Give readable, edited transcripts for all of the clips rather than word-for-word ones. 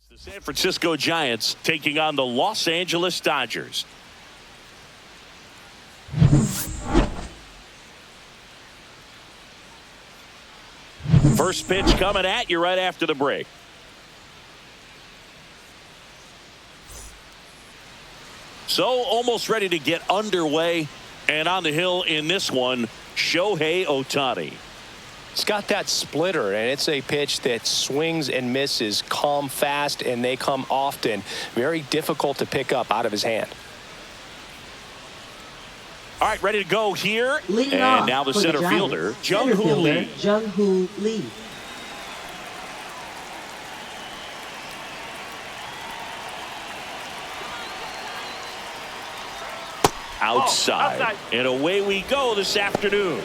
The San Francisco Giants taking on the Los Angeles Dodgers. First pitch coming at you right after the break. So almost ready to get underway, and on the hill in this one, Shohei Ohtani. It's got that splitter, and it's a pitch that swings and misses, come fast, and they come often. Very difficult to pick up out of his hand. All right, ready to go here. Leading and now the center fielder, Jung-Hoo Lee. Jung-Hoo Lee. Outside. And away we go this afternoon.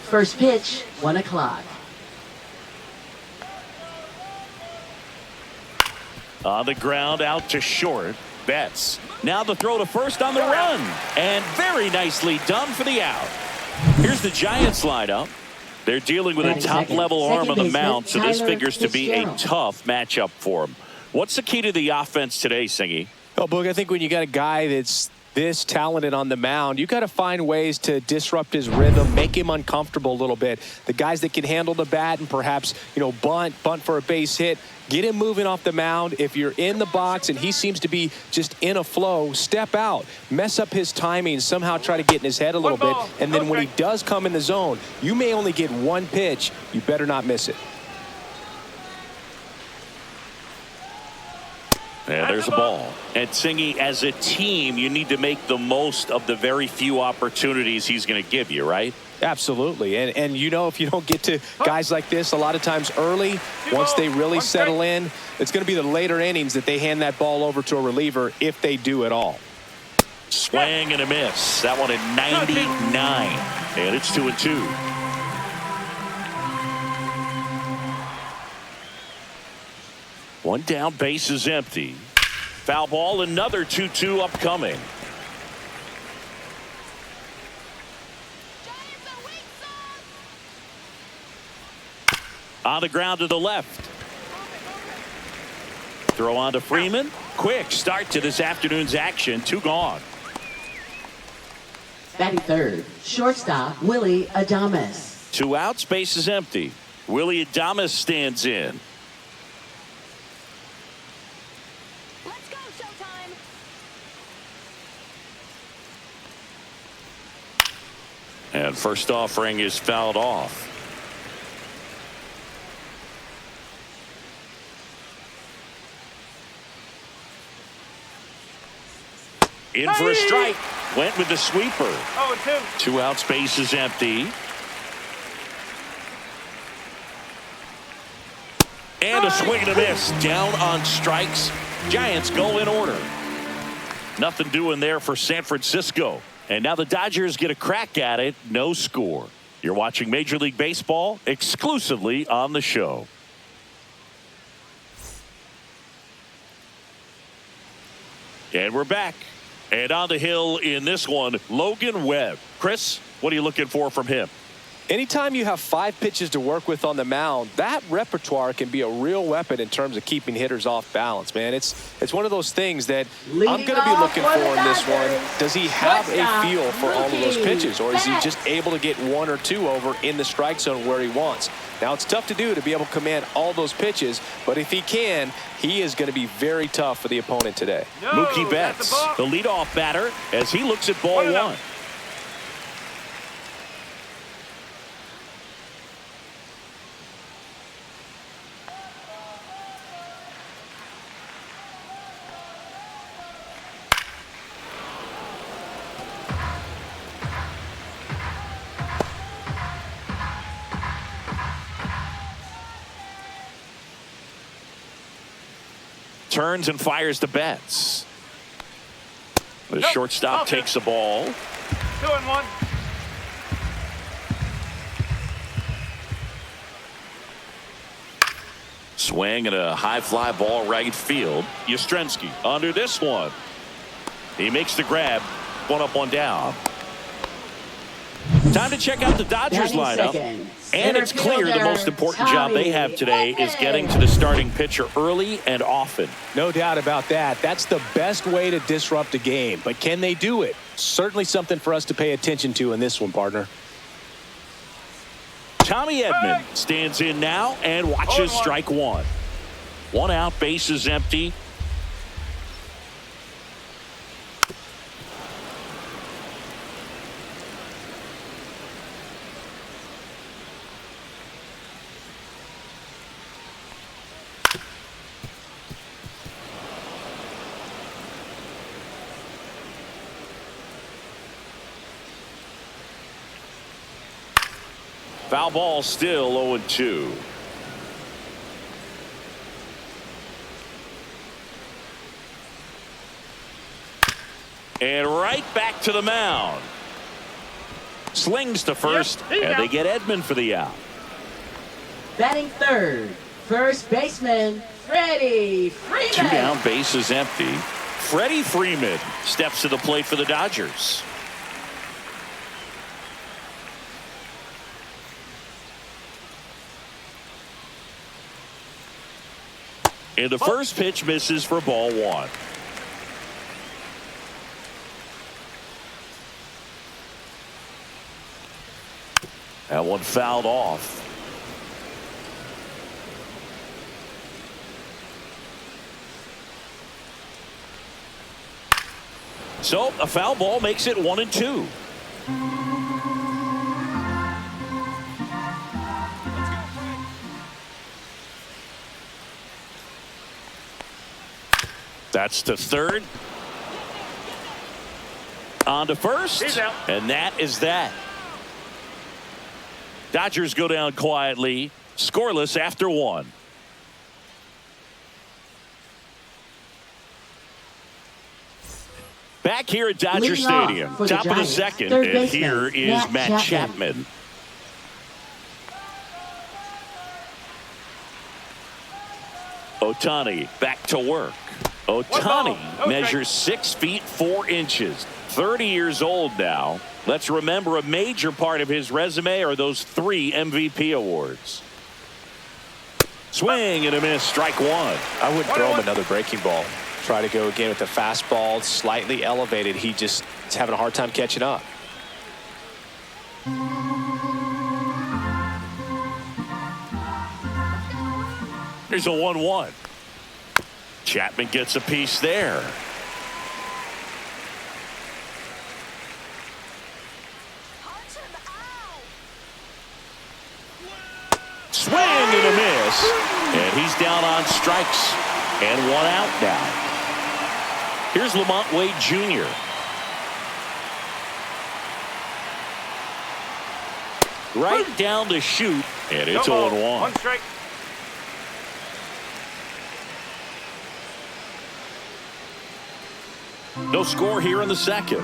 First pitch, 1 o'clock. On the ground, out to short. Betts. Now the throw to first on the run. And very nicely done for the out. Here's the Giants lineup. They're dealing with a top-level arm on the mound, so this figures to be a tough matchup for them. What's the key to the offense today, Singy? Well, Boog, I think when you got a guy that's this talented on the mound, you got to find ways to disrupt his rhythm, make him uncomfortable a little bit. The guys that can handle the bat and perhaps, bunt for a base hit, get him moving off the mound. If you're in the box and he seems to be just in a flow, step out, mess up his timing, somehow try to get in his head a little bit. And then when he does come in the zone, you may only get one pitch. You better not miss it. Yeah, there's a ball. And Singy, as a team, you need to make the most of the very few opportunities he's going to give you, right? Absolutely. And if you don't get to guys like this a lot of times early, once they really settle in, it's going to be the later innings that they hand that ball over to a reliever, if they do at all. Swing and a miss. That one at 99. And it's 2-2. One down, base is empty. Foul ball, another 2-2 upcoming. On the ground to the left. Throw on to Freeman. Quick start to this afternoon's action. 2 gone. Batting third, shortstop, Willie Adames. 2 outs, base is empty. Willie Adames stands in. And first offering is fouled off. In for a strike. Went with the sweeper. 0-2. 2 outs, base is empty. And a swing and a miss. Down on strikes. Giants go in order. Nothing doing there for San Francisco. And now the Dodgers get a crack at it. No score. You're watching Major League Baseball exclusively on the show. And we're back. And on the hill in this one, Logan Webb. Chris, what are you looking for from him? Anytime you have 5 pitches to work with on the mound, that repertoire can be a real weapon in terms of keeping hitters off balance, man. It's one of those things that I'm going to be looking for in this one. Does he have a feel for all of those pitches, or is he just able to get 1 or 2 over in the strike zone where he wants? Now, it's tough to do, to be able to command all those pitches, but if he can, he is going to be very tough for the opponent today. Mookie Betts, the leadoff batter, as he looks at ball 1. Turns and fires to Betts. The shortstop takes the ball. 2-1. Swing and a high fly ball right field. Yastrzemski under this one. He makes the grab. 1 up, 1 down. Time to check out the Dodgers Batting lineup. second, And it's center clear the fielder, most important job they have today is Tommy getting to the starting pitcher early and often. No doubt about that. That's the best way to disrupt a game. But can they do it? Certainly something for us to pay attention to in this one, partner. Tommy Edman stands in now and watches strike one. One out, bases empty. Foul ball, still 0-2. And right back to the mound. Slings to first, and they get Edman for the out. Batting third, first baseman, Freddie Freeman. Two down, bases empty. Freddie Freeman steps to the plate for the Dodgers. And the first pitch misses for ball one. That one fouled off. So a foul ball makes it 1-2. That's to third. On to first. And that is that. Dodgers go down quietly, scoreless after one. Back here at Dodger Leading off Stadium, for the top of the Giants, second, third and baseman, here is Matt Chapman. Chapman. Ohtani back to work. Ohtani measures 6 feet 4 inches. 30 years old now. Let's remember a major part of his resume are those 3 MVP awards. Swing and a miss, strike one. I wouldn't throw him another breaking ball. Try to go again with the fastball, slightly elevated. He just is having a hard time catching up. Here's a 1-1. Chapman gets a piece there. Swing and a miss. And he's down on strikes. And one out now. Here's Lamont Wade Jr. Right down to shoot. And it's 0-1. One strike. No score here in the second.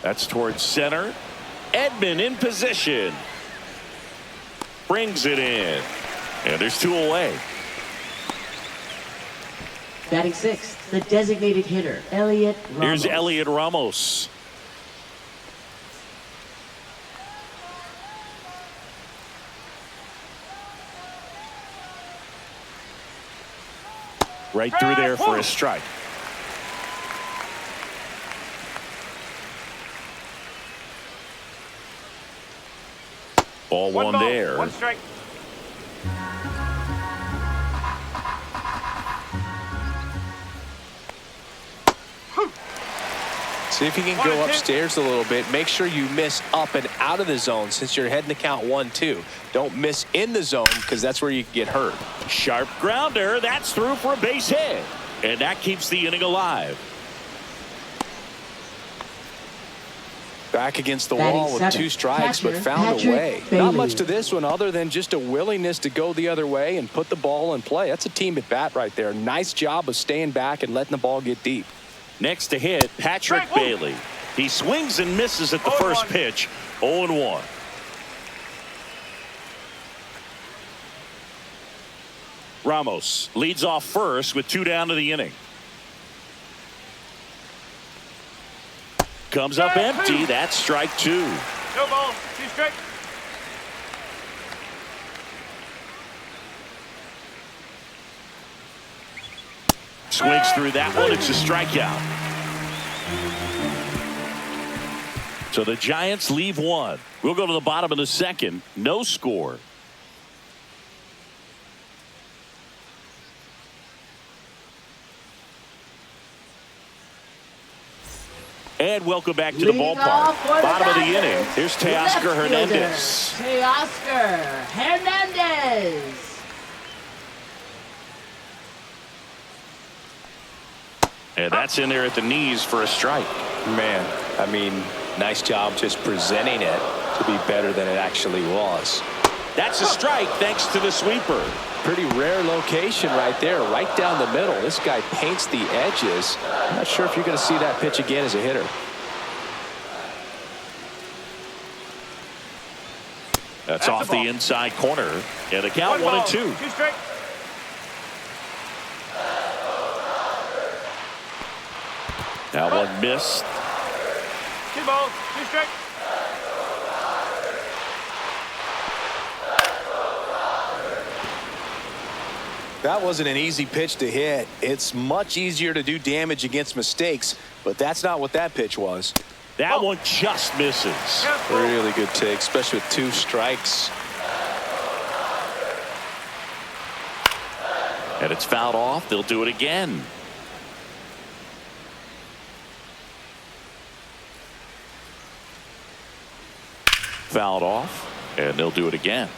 That's towards center. Edman in position. Brings it in. And there's 2 away. Batting sixth, the designated hitter, Elliot Ramos. Here's Elliot Ramos. Right through there for a strike. Ball one there. One strike. See if you can go upstairs a little bit. Make sure you miss up and out of the zone since you're heading to count 1-2. Don't miss in the zone because that's where you can get hurt. Sharp grounder. That's through for a base hit. And that keeps the inning alive. Back against the wall with 2 strikes, but found Patrick a way. Bailey. Not much to this one other than just a willingness to go the other way and put the ball in play. That's a team at bat right there. Nice job of staying back and letting the ball get deep. Next to hit, Patrick Bailey. He swings and misses at the first pitch. 0-1. Ramos leads off first with 2 down to the inning. Comes up empty. That's strike 2. No ball. 2 strike. Swings through that one. It's a strikeout. So the Giants leave 1. We'll go to the bottom of the 2nd. No score. And welcome back to the ballpark. Bottom of the inning. Here's Teoscar Hernandez. Teoscar Hernandez. And that's in there at the knees for a strike. Man, I mean, nice job just presenting it to be better than it actually was. That's a strike thanks to the sweeper. Pretty rare location right there, right down the middle. This guy paints the edges. I'm not sure if you're going to see that pitch again as a hitter. That's off the inside corner. And the count 1-2. 2 strike. Now one missed. 2 balls. 2 strike. That wasn't an easy pitch to hit. It's much easier to do damage against mistakes, but that's not what that pitch was. That one just misses. Really good take, especially with 2 strikes. And it's fouled off. They'll do it again. Fouled off, and they'll do it again.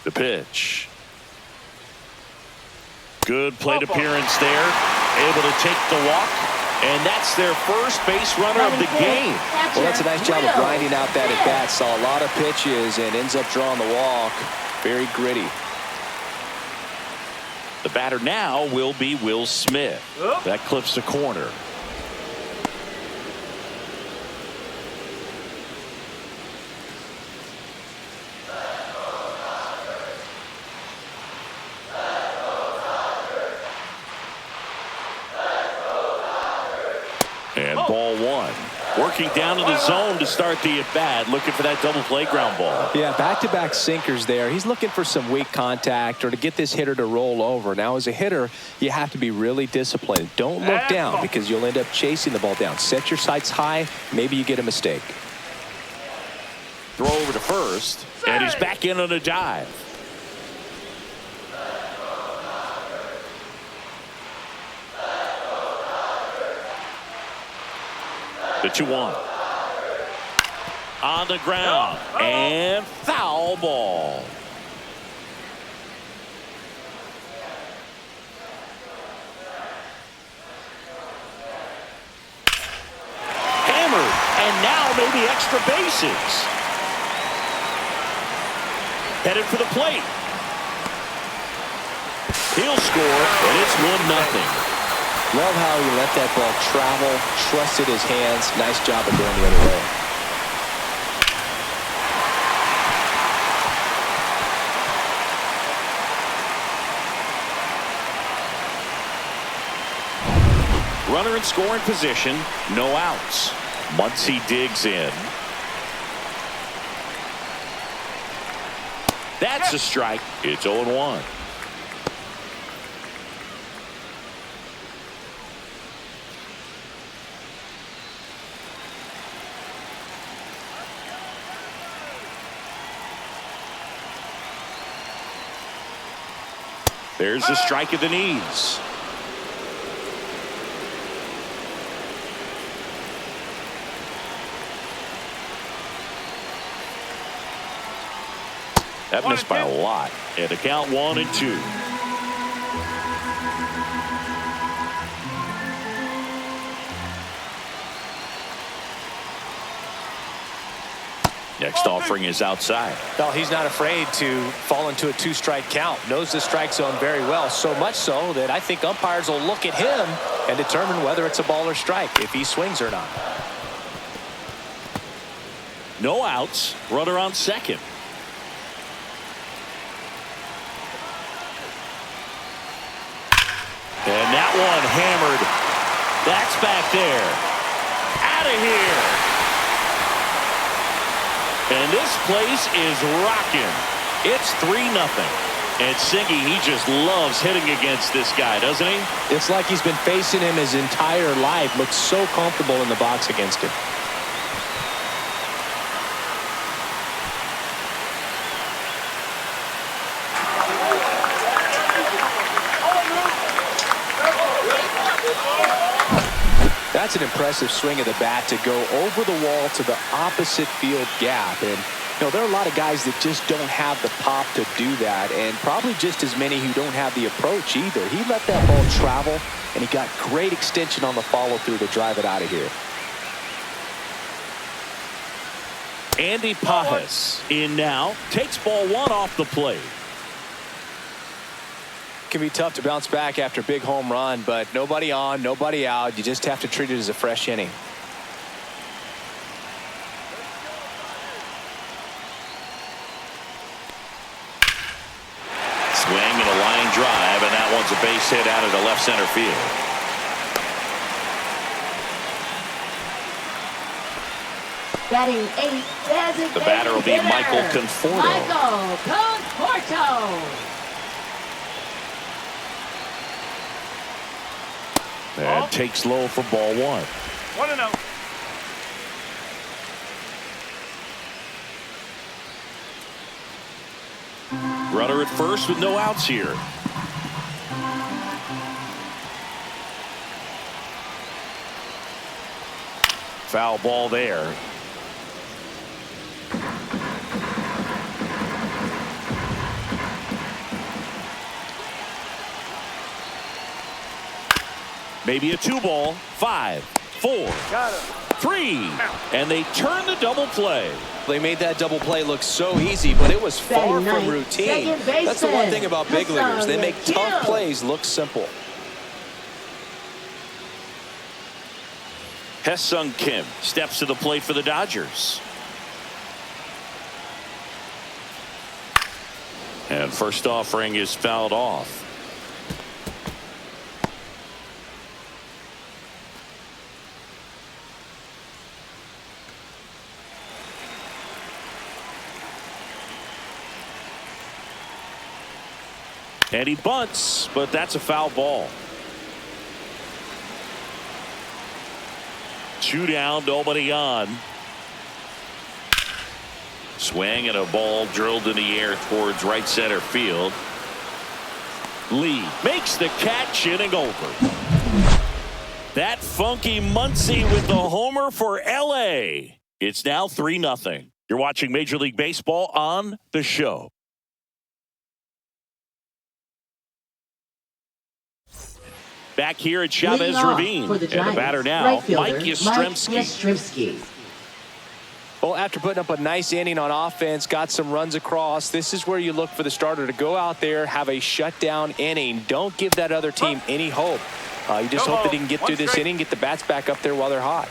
The pitch. Good plate appearance there. Able to take the walk. And that's their first base runner of the game. Well, that's a nice job of grinding out that at bat. Saw a lot of pitches and ends up drawing the walk. Very gritty. The batter now will be Will Smith. That clips the corner. And ball 1. Working down in the zone to start the at-bat, looking for that double play ground ball. Yeah, back-to-back sinkers there. He's looking for some weak contact or to get this hitter to roll over. Now, as a hitter, you have to be really disciplined. Don't look down because you'll end up chasing the ball down. Set your sights high. Maybe you get a mistake. Throw over to first, and he's back in on a dive. The 2-1. On the ground. And foul ball. Hammered. And now maybe extra bases. Headed for the plate. He'll score, and it's 1-0. Love how he let that ball travel, trusted his hands. Nice job of going the other way. Runner in scoring position, no outs. Muncy digs in. That's a strike. It's 0-1. There's a strike at the knees. That missed by a lot. And the count 1-2. Next offering is outside. Well, he's not afraid to fall into a 2-strike count. Knows the strike zone very well. So much so that I think umpires will look at him and determine whether it's a ball or strike, if he swings or not. No outs. Runner on second. And now one hammered. That's back there. Out of here. And this place is rocking. It's 3-0. And Singy, he just loves hitting against this guy, doesn't he? It's like he's been facing him his entire life. Looks so comfortable in the box against him. That's an impressive swing of the bat to go over the wall to the opposite field gap. And there are a lot of guys that just don't have the pop to do that, and probably just as many who don't have the approach either. He let that ball travel, and he got great extension on the follow-through to drive it out of here. Andy Pajas in now, takes ball 1 off the plate. Can be tough to bounce back after a big home run, but nobody on, nobody out. You just have to treat it as a fresh inning. Swing and a line drive, and that one's a base hit out into left center field. Batting 8, designated The batter will be hitter, Michael Conforto. Michael Conforto. And takes low for ball 1. 1-0. Runner at first with no outs here. Foul ball there. Maybe a 2-ball. 5, 4, 3, and they turn the double play. They made that double play look so easy, but it was far from routine. That's the one thing about big leaguers. They make tough plays look simple. Hesung Kim steps to the plate for the Dodgers. And first offering is fouled off. And he bunts, but that's a foul ball. 2 down, nobody on. Swing and a ball drilled in the air towards right center field. Lee makes the catch, inning over. That funky Muncy with the homer for LA. It's now 3-0. You're watching Major League Baseball on The Show. Back here at Chavez Ravine. And the batter now, Mike Yastrzemski. Well, after putting up a nice inning on offense, got some runs across, this is where you look for the starter to go out there, have a shutdown inning. Don't give that other team any hope. You just hope that he can get through this inning, get the bats back up there while they're hot.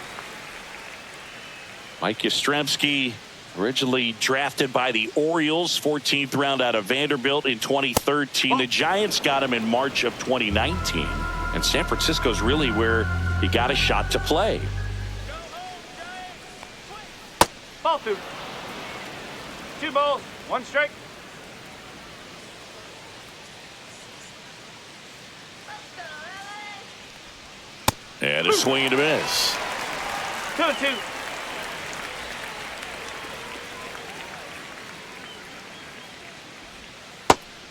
Mike Yastrzemski, originally drafted by the Orioles, 14th round out of Vanderbilt in 2013. The Giants got him in March of 2019. And San Francisco's really where he got a shot to play. Ball 2. 2 balls, 1 strike. And a swing and a miss. 2-2.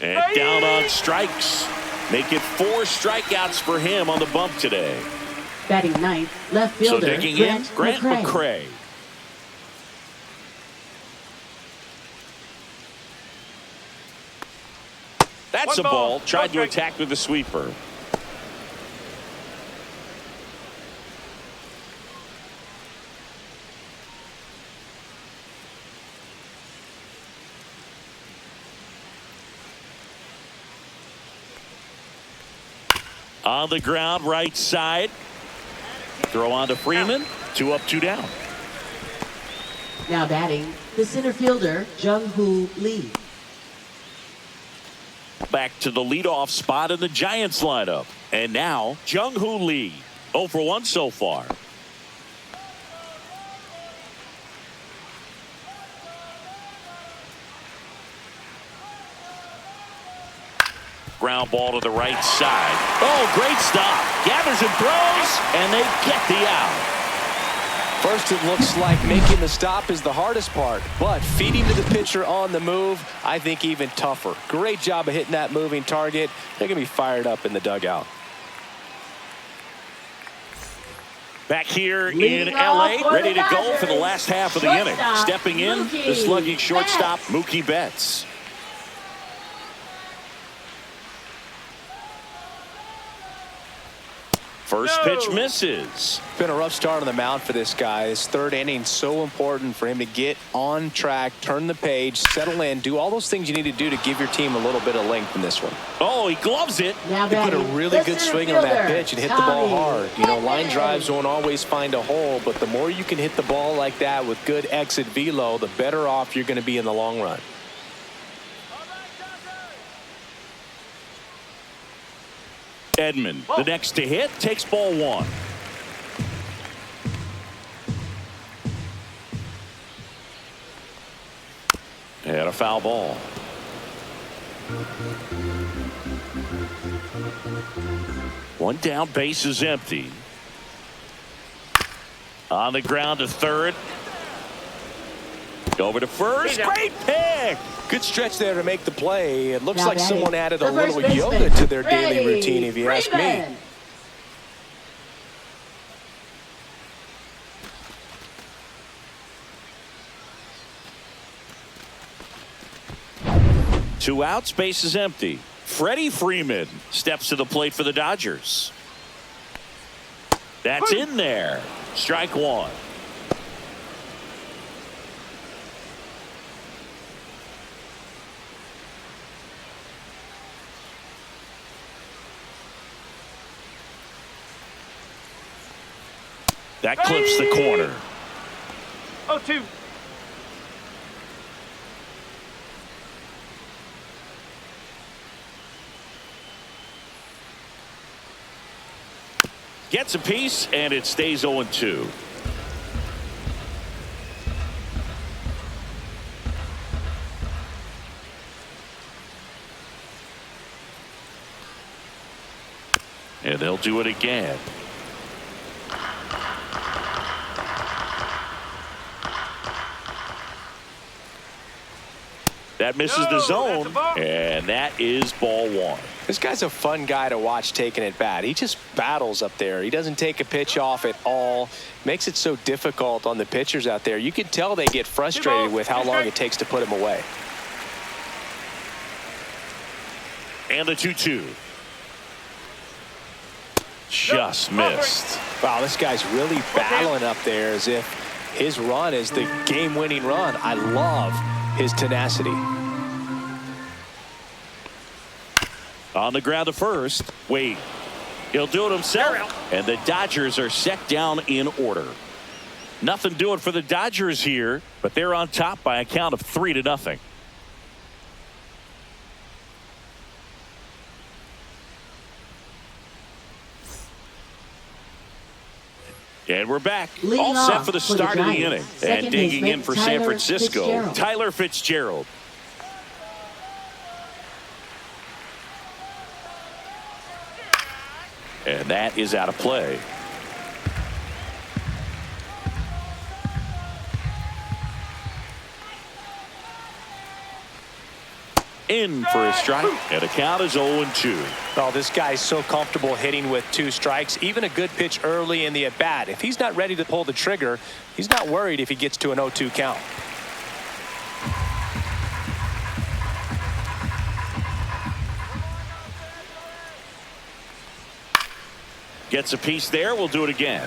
And down on strikes. Make it 4 strikeouts for him on the bump today. Batting 9th, left fielder, so digging in, Grant McCray. That's a ball. Tried to attack with a sweeper. On the ground, right side. Throw on to Freeman. 2 up, 2 down. Now batting, the center fielder, Jung-Hoo Lee. Back to the leadoff spot in the Giants lineup. And now, Jung-Hoo Lee. 0 for 1 so far. Ground ball to the right side. Oh, great stop. Gathers and throws, and they get the out. First, it looks like making the stop is the hardest part, but feeding to the pitcher on the move, I think even tougher. Great job of hitting that moving target. They're going to be fired up in the dugout. Back here in L.A., ready to go for the last half of the inning. Stepping in, the slugging shortstop, Mookie Betts. First pitch misses. Been a rough start on the mound for this guy. His third inning, so important for him to get on track, turn the page, settle in, do all those things you need to do to give your team a little bit of length in this one. Oh, he gloves it. He put a really good swing on that pitch and hit the ball hard. You know, line drives won't always find a hole, but the more you can hit the ball like that with good exit velo, the better off you're going to be in the long run. Edman, the next to hit, takes ball 1. And a foul ball. One down, base is empty. On the ground to third. Over to first. Great pick. Good stretch there to make the play. It looks Now like batting, someone added a the first little yoga baseman, to their daily Freddie routine, if you ask me. Freeman. Two outs, base is empty. Freddie Freeman steps to the plate for the Dodgers. That's in there. Strike 1. That clips the corner. 0-2. Gets a piece, and it stays 0-2. And they'll do it again. That misses the zone, and that is ball 1. This guy's a fun guy to watch taking at bat. He just battles up there. He doesn't take a pitch off at all. Makes it so difficult on the pitchers out there. You can tell they get frustrated with how long it takes to put him away. And the 2-2. Just missed. Wow, this guy's really battling up there as if his run is the game-winning run. I love his tenacity. On the ground to first. Wade. He'll do it himself. And the Dodgers are set down in order. Nothing doing for the Dodgers here, but they're on top by a count of 3-0. And we're back. Leading All set off for the for the start of the Giants, inning. second And digging baseman, in for San Tyler Francisco, Fitzgerald. Tyler Fitzgerald. And that is out of play. In for a strike, and the count is 0-2. Oh, this guy's so comfortable hitting with 2 strikes. Even a good pitch early in the at-bat. If he's not ready to pull the trigger, he's not worried if he gets to an 0-2 count. Gets a piece there. We'll do it again.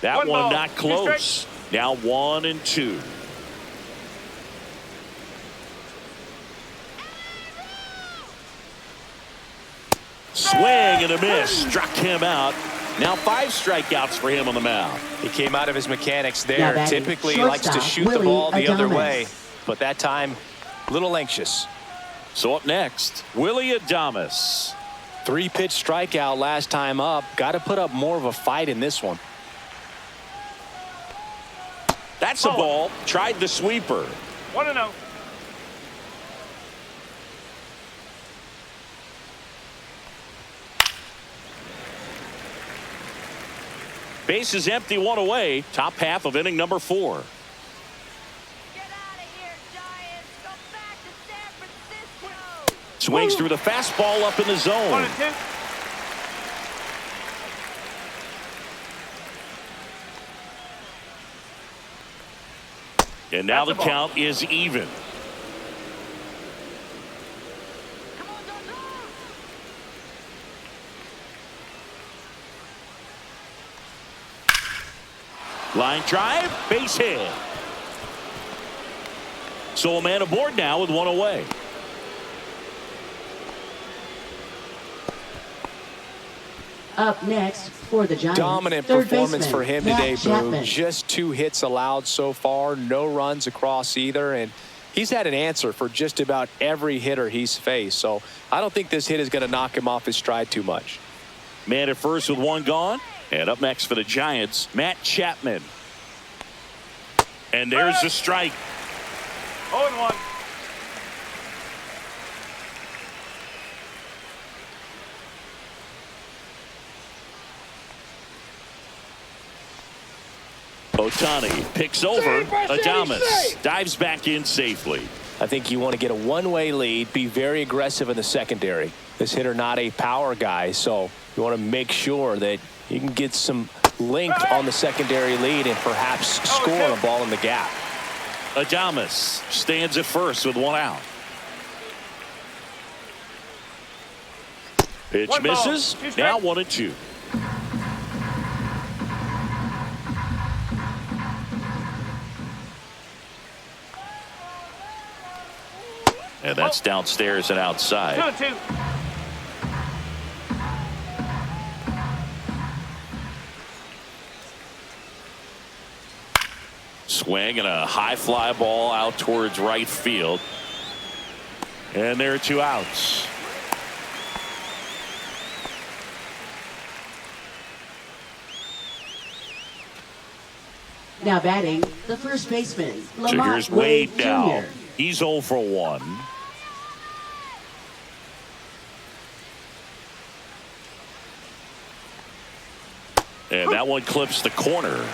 That one not close. Now 1-2. Swing and a miss. Struck him out. Now 5 strikeouts for him on the mound. He came out of his mechanics there. Now batting, Typically likes to shortstop, shoot the Willie ball the other Adames. way, but that time a little anxious. So up next, Willie Adames. 3-pitch strikeout last time up. Got to put up more of a fight in this one. That's a ball. Tried the sweeper. 1-0. Base is empty, 1 away. Top half of inning number 4. Get out of here, Giants. Go back to San Francisco. Swings through the fastball up in the zone. 1-2. And now the That's a ball. count is even. Come on, Dodgers. Line drive, base hit. So a man aboard now with 1 away. Up next for the Giants. Dominant third performance baseman, for him Matt today, Boo. Chapman. Just 2 hits allowed so far, no runs across either, and he's had an answer for just about every hitter he's faced. So I don't think this hit is going to knock him off his stride too much. Man at first with 1 gone. And up next for the Giants, Matt Chapman. And there's the strike. 0-1. Ohtani picks over. Adames dives back in safely. I think you want to get a one-way lead, be very aggressive in the secondary. This hitter not a power guy, so you want to make sure that you can get some length on the secondary lead and perhaps score a ball in the gap. Adames stands at first with 1 out. Pitch 1 ball, misses. 2 strikes. Now 1-2. And that's downstairs and outside. 2-2. Swing and a high fly ball out towards right field. And there are 2 outs. Now batting, the first baseman, So Lamont here's Wade Jr. now. He's 0 for 1. And that one clips the corner.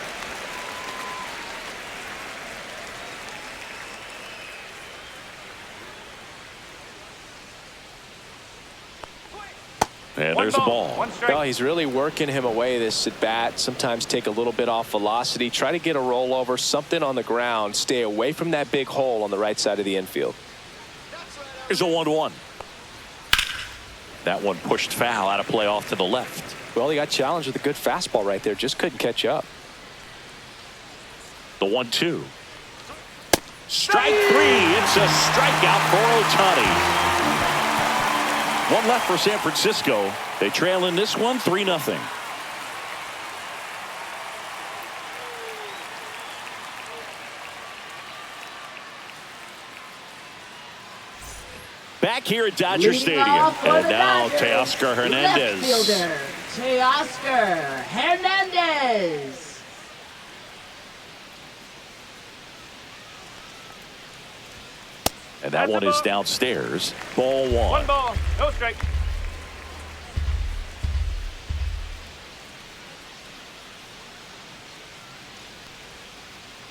And there's a ball. 1 strike. Well, he's really working him away this at bat. Sometimes take a little bit off velocity. Try to get a rollover, something on the ground. Stay away from that big hole on the right side of the infield. Here's a 1-1. That one pushed foul out of play off to the left. Well, he got challenged with a good fastball right there. Just couldn't catch up. The 1-2. Strike 3. It's a strikeout for Ohtani. 1 left for San Francisco. They trail in this one 3-0. Back here at Dodger Leading Stadium. off for And the now Dodgers, Teoscar Hernandez. Left fielder, Teoscar Hernandez. And that one is downstairs. Ball 1. 1 ball, no strike.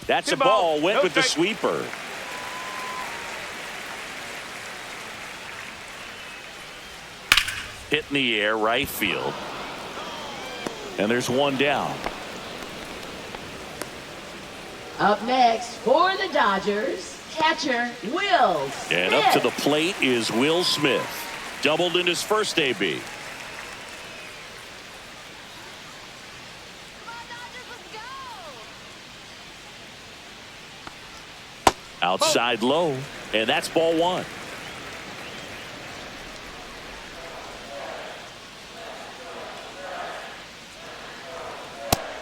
That's 2 a ball. balls, Went no with the strike. sweeper. Hit in the air, right field. And there's 1 down. Up next for the Dodgers, catcher Will Smith. And up to the plate is Will Smith. Doubled in his first AB. Come on, Dodgers, let's go. Outside low. And that's ball 1.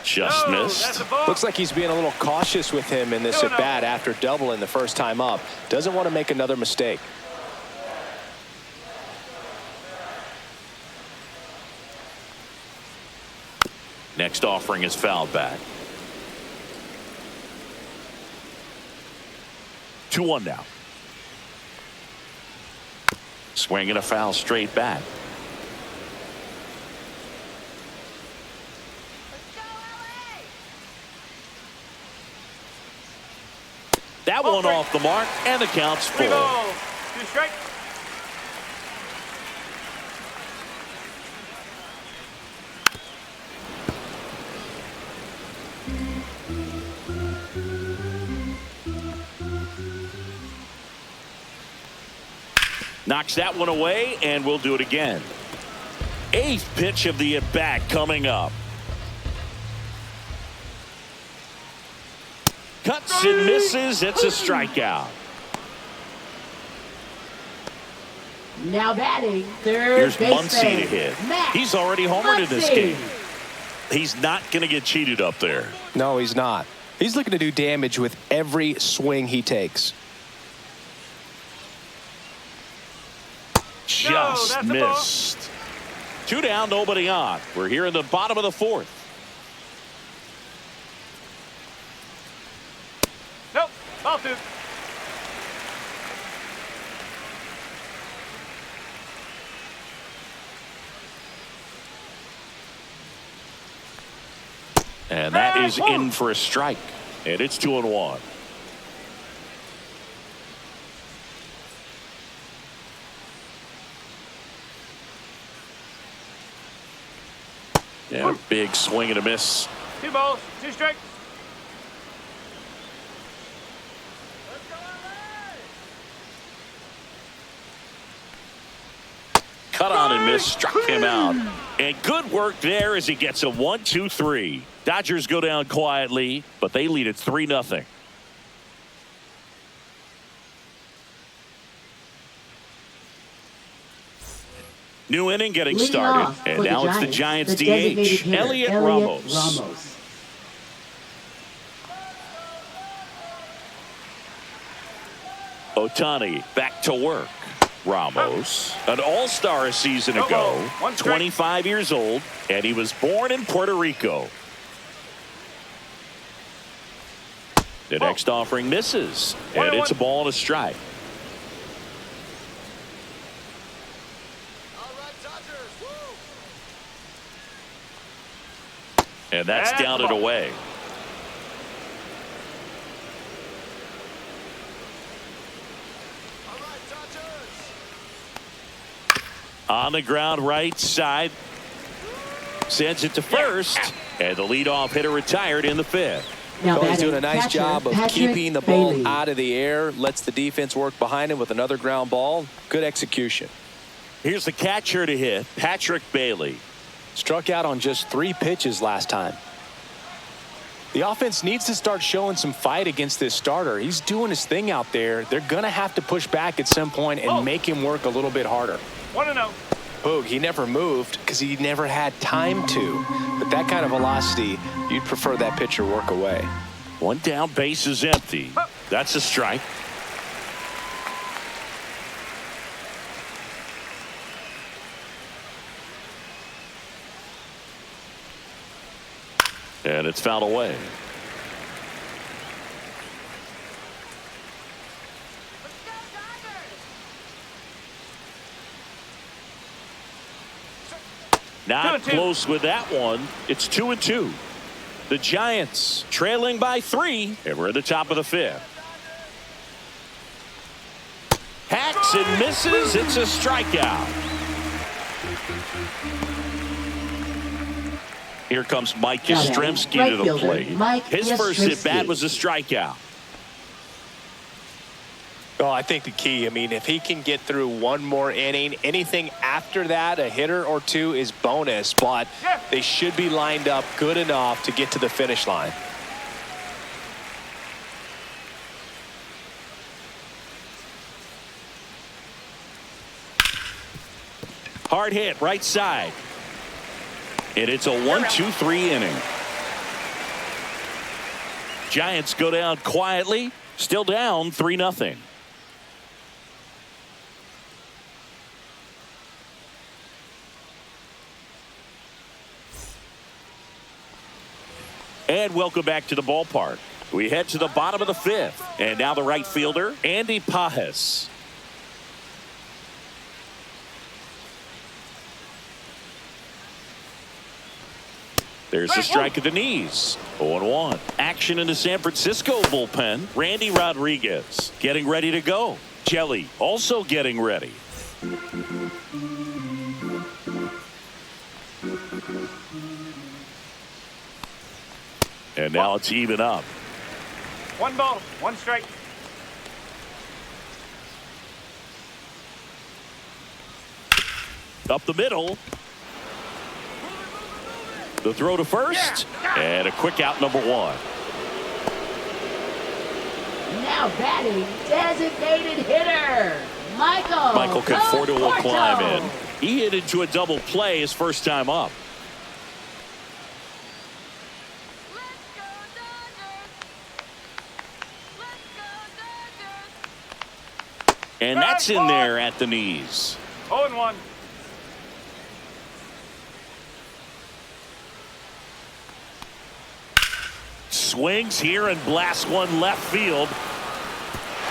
Just No, missed. that's a ball. Looks like he's being a little cautious with him in this at bat after doubling the first time up. Doesn't want to make another mistake. Next offering is fouled back. 2-1 now. Swinging a foul straight back. Let's go, LA! That one off the mark, and the count's 3 full. balls. 2 strikes. Knocks that one away, and we'll do it again. 8th pitch of the at-bat coming up. Cuts and misses. It's a strikeout. Now batting, third Here's baseman, Muncy to hit. Matt He's already homered in this Muncy. game. He's not going to get cheated up there. No, he's not. He's looking to do damage with every swing he takes. Just that's a ball. missed. 2 down, nobody on. We're here in the bottom of the 4th. Nope. Ball 2. And that is in for a strike. And it's 2-1. Yeah, big swing and a miss. 2 balls. 2 strikes. Cut on and miss, struck him out. And good work there as he gets a 1-2-3. Dodgers go down quietly, but they lead it 3-0. New inning getting Leading started, off and for now it's the Giants the designated DH, hitter, Elliot Ramos. Ohtani back to work. Ramos, an all-star a season No ago, ball. 1 strike. 25 years old, and he was born in Puerto Rico. The next offering misses, and it's a ball and a strike. And that's down and away. On the ground right side. Sends it to first. And the leadoff hitter retired in the 5th. Now He's batting, doing a nice catcher, job of Patrick keeping the ball Bailey. out of the air. Lets the defense work behind him with another ground ball. Good execution. Here's the catcher to hit, Patrick Bailey. Struck out on just 3 pitches last time. The offense needs to start showing some fight against this starter. He's doing his thing out there. They're going to have to push back at some point and make him work a little bit harder. 1-0. Boog, he never moved because he never had time to. But that kind of velocity, you'd prefer that pitcher work away. 1 down, base is empty. That's a strike. And it's fouled away. Let's go, Dodgers! Not 2-2. close with that one. It's 2-2. The Giants trailing by 3, and we're at the top of the 5th. Hacks and misses. It's a strikeout. Here comes Mike Now batting, Yastrzemski right to the fielder, plate. Mike His first Yastrzemski. at bat was a strikeout. Well, I think the key, if he can get through one more inning, anything after that, a hitter or 2 is bonus, but they should be lined up good enough to get to the finish line. Hard hit, right side. And it's a 1-2-3 inning. Giants go down quietly, still down 3-0. And welcome back to the ballpark. We head to the bottom of the 5th. And now the right fielder, Andy Pajes. There's a strike at the knees. 0-1. Action in the San Francisco bullpen. Randy Rodriguez getting ready to go. Jelly also getting ready. And now it's even up. 1 ball, 1 strike. Up the middle. The throw to first. And a quick out, number 1. Now batting, designated hitter, Michael Conforto will Conforto. climb in. He hit into a double play his first time up. Let's go Dodgers! Let's go Dodgers! And that's in there at the knees. 0-1. Swings here and blasts one left field.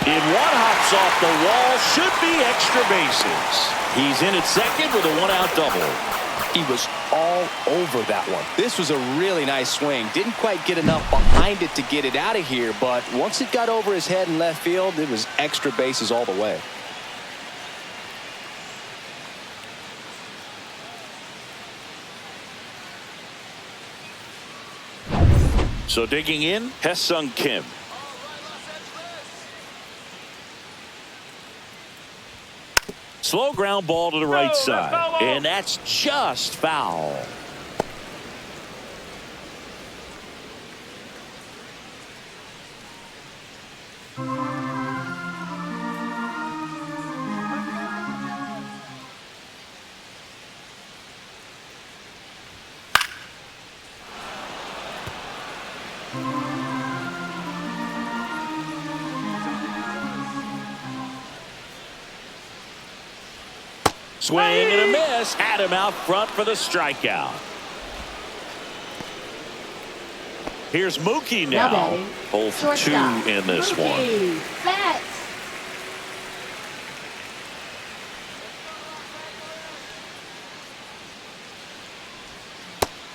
In one, hops off the wall. Should be extra bases. He's in at second with a 1-out double. He was all over that one. This was a really nice swing. Didn't quite get enough behind it to get it out of here, but once it got over his head in left field, it was extra bases all the way. So digging in, Hesung Kim. Slow ground ball to the right side. And that's just foul. Swing and a miss. Had him out front for the strikeout. Here's Mookie now. batting, 0 for 2 shortstop, in this one. Mookie Betts.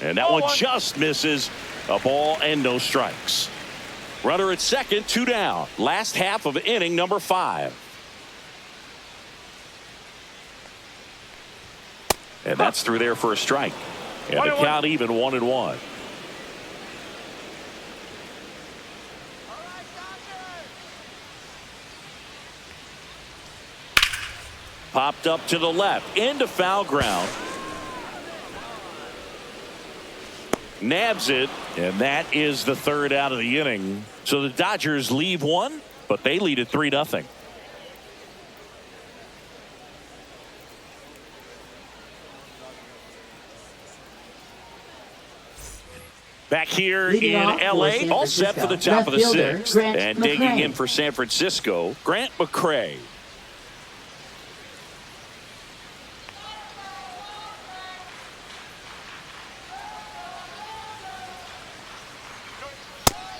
And that one just misses. A ball and no strikes. Runner at second, 2 down. Last half of inning number 5. And that's through there for a strike. And the count even 1-1. Popped up to the left into foul ground. Nabs it, and that is the 3rd out of the inning. So the Dodgers leave 1, but they lead at 3-0. Back here Leading in off for L.A., San all set for the Francisco, top of the left fielder, 6th. Grant And digging McCray. in for San Francisco, Grant McCray.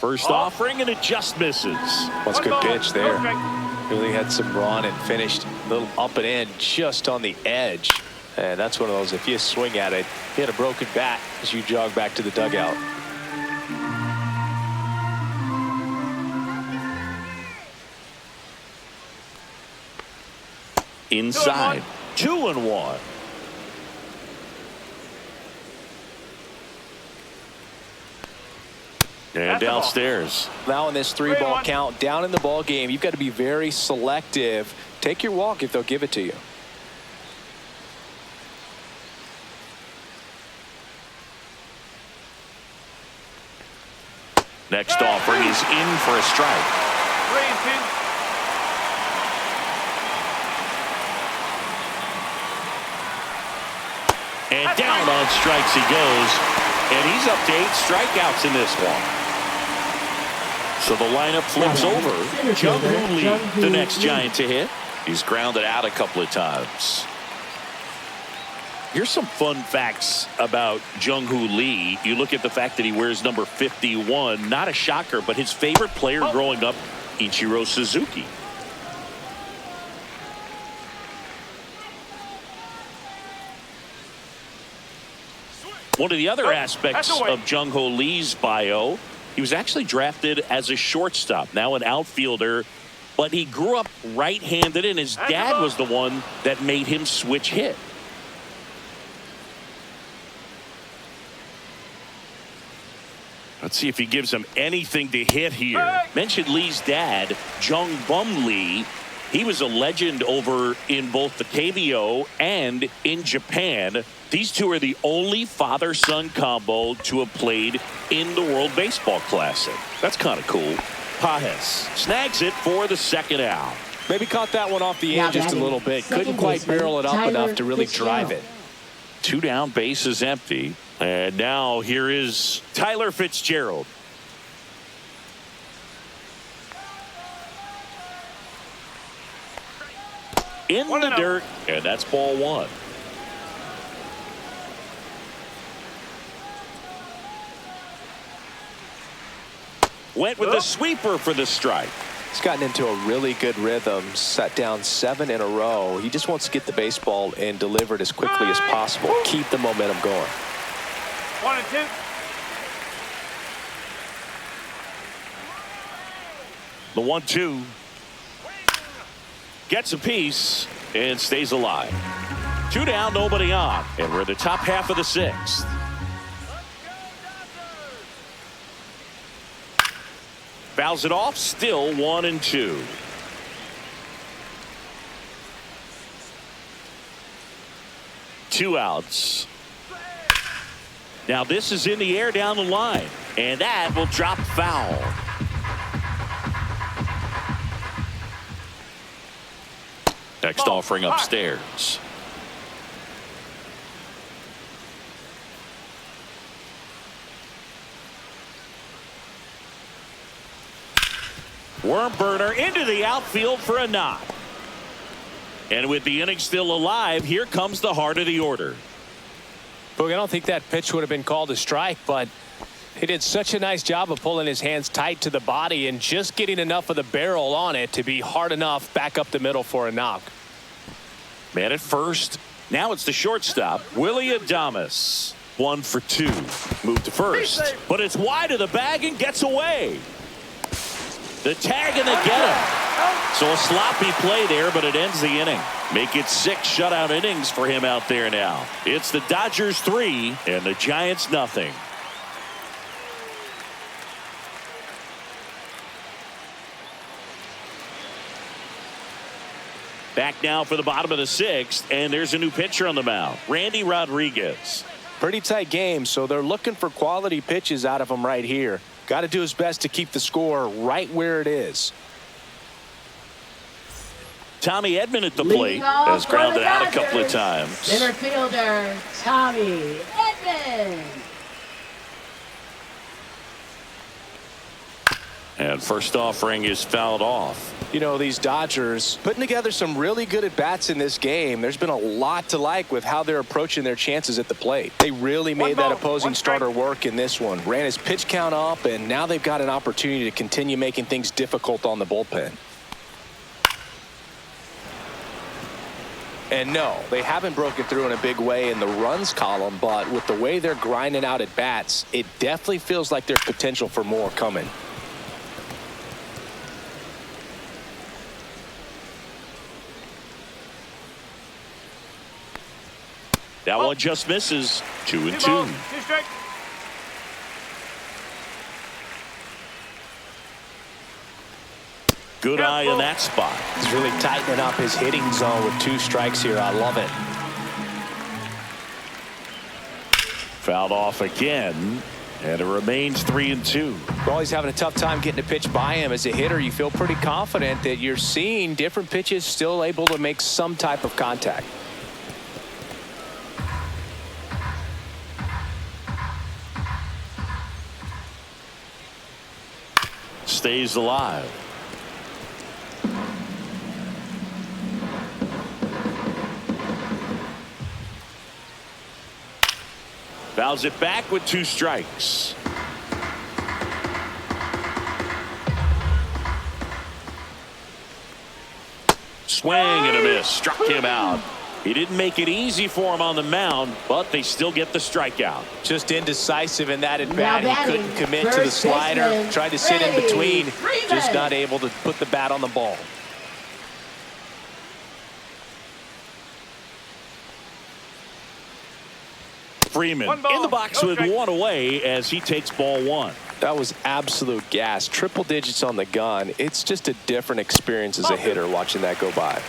First offering, and it just misses. That's a good pitch there. Really had some run and finished a little up and in just on the edge. And that's one of those, if you swing at it, hit a broken bat as you jog back to the dugout. Inside, 2-1. And downstairs. Now in this 3-ball count, down in the ball game, you've got to be very selective. Take your walk if they'll give it to you. Next offering is in for a strike. 3-2. And down on strikes he goes. And he's up to 8 strikeouts in this one. So the lineup flips over. Jung-Hoo Lee, the next Giant to hit. He's grounded out a couple of times. Here's some fun facts about Jung-Hoo Lee. You look at the fact that he wears number 51. Not a shocker, but his favorite player growing up, Ichiro Suzuki. One of the other aspects of Jung-Hoo Lee's bio, he was actually drafted as a shortstop, now an outfielder, but he grew up right-handed, and his dad was the one that made him switch hit. Let's see if he gives him anything to hit here. Mentioned Lee's dad, Jung Bum Lee. He was a legend over in both the KBO and in Japan. These two are the only father-son combo to have played in the World Baseball Classic. That's kind of cool. Pajes snags it for the second out. Maybe caught that one off the end just a little bit. Couldn't quite barrel it up enough to really drive it. 2 down, base is empty. And now here is Tyler Fitzgerald. In the dirt, and that's ball 1. Went with the sweeper for the strike. He's gotten into a really good rhythm, set down 7 in a row. He just wants to get the baseball and deliver it as quickly as possible. Keep the momentum going. 1 and 2. The 1-2 gets a piece and stays alive. 2 down, nobody on, and we're in the top half of the 6th. Fouls it off, still 1 and 2. Two outs. Now this is in the air down the line, and that will drop foul. Next offering upstairs. Worm burner into the outfield for a knock. And with the inning still alive, here comes the heart of the order. Boog, I don't think that pitch would have been called a strike, but he did such a nice job of pulling his hands tight to the body and just getting enough of the barrel on it to be hard enough back up the middle for a knock. Man at first. Now it's the shortstop, Willie Adames. 1 for 2. Move to first, but it's wide of the bag and gets away. The tag and the get him. So a sloppy play there, but it ends the inning. Make it 6 shutout innings for him out there now. It's the Dodgers 3 and the Giants nothing. Back now for the bottom of the 6th, and there's a new pitcher on the mound, Randy Rodriguez. Pretty tight game, so they're looking for quality pitches out of him right here. Got to do his best to keep the score right where it is. Tommy Edman at the plate has grounded out a couple of times. Center fielder Tommy Edman. And first offering is fouled off. You know, these Dodgers putting together some really good at-bats in this game. There's been a lot to like with how they're approaching their chances at the plate. They really made that opposing starter work in this one. Ran his pitch count up, and now they've got an opportunity to continue making things difficult on the bullpen. And no, they haven't broken through in a big way in the runs column, but with the way they're grinding out at bats, it definitely feels like there's potential for more coming. That one just misses. 2 and 2. 2 strike. Good eye in that spot. He's really tightening up his hitting zone with 2 strikes here. I love it. Fouled off again, and it remains 3 and 2. Well, he's having a tough time getting a pitch by him. As a hitter, you feel pretty confident that you're seeing different pitches still able to make some type of contact. stays alive. Fouls it back with 2 strikes. Swing and a miss. Struck him out. He didn't make it easy for him on the mound, but they still get the strikeout. Just indecisive in that at bat. Now He couldn't batting, commit to the first slider. baseman, Tried to sit in Freddie between. Freeman. Just not able to put the bat on the ball. Freeman One ball, in the box no with strike. 1 away as he takes ball 1. That was absolute gas. Triple digits on the gun. It's just a different experience as a hitter watching that go by.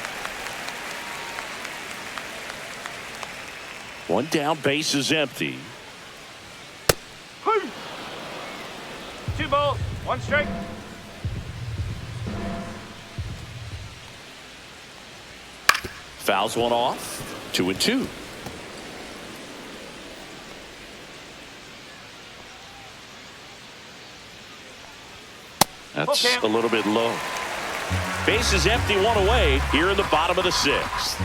1 down, base is empty. 2 balls, 1 strike. Fouls one off. 2-2. That's Okay. a little bit low. Base is empty, 1 away here in the bottom of the 6th.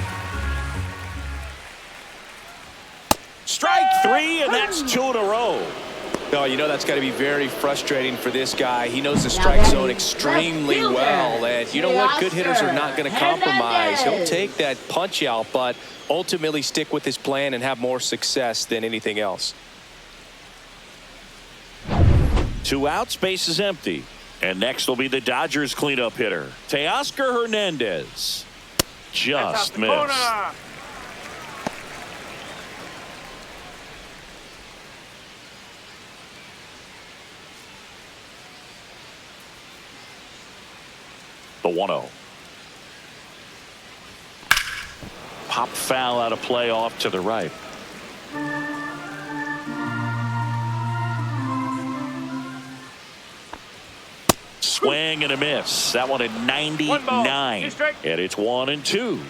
Strike 3, and that's 2 in a row. No, you know that's got to be very frustrating for this guy. He knows the Now strike batting, zone extremely left fielder, well. And you know what? Good hitters are not going to compromise. He'll Hernandez. take that punch out, but ultimately stick with his plan and have more success than anything else. 2 outs, base is empty. And next will be the Dodgers cleanup hitter, Teoscar Hernandez. That's out Just the missed. corner. The 1-0. Pop foul out of play off to the right. Swing and a miss. That one at 99. 1 ball, 2 strike. And it's 1-2.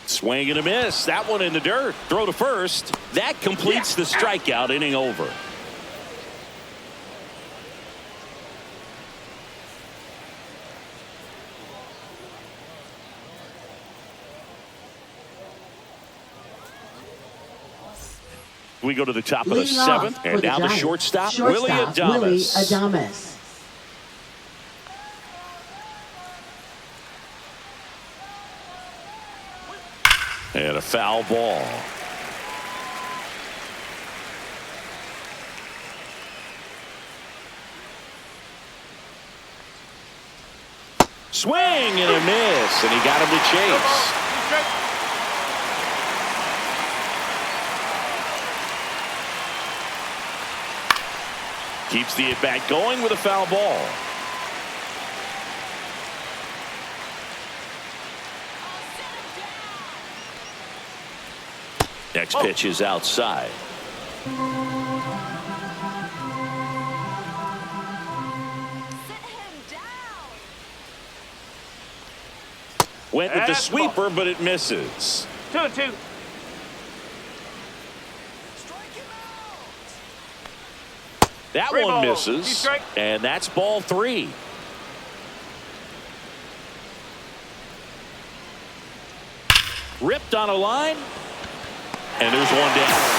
Swing and a miss. That one in the dirt. Throw to first. That completes the strikeout. Inning over. We go to the top of the Leading off 7th, for and now the Giants. shortstop, Willie Adames. Willie Adames. And a foul ball. Swing and a miss, and he got him to chase. 2 strike. Keeps the at-bat going with a foul ball. Next pitch is outside. Sit him down. Went with the That's ball. sweeper, but it misses. 2-2. Strike him out. That 3 one balls, 2 misses, strike. and that's ball 3. Ripped on a line, and there's 1 down.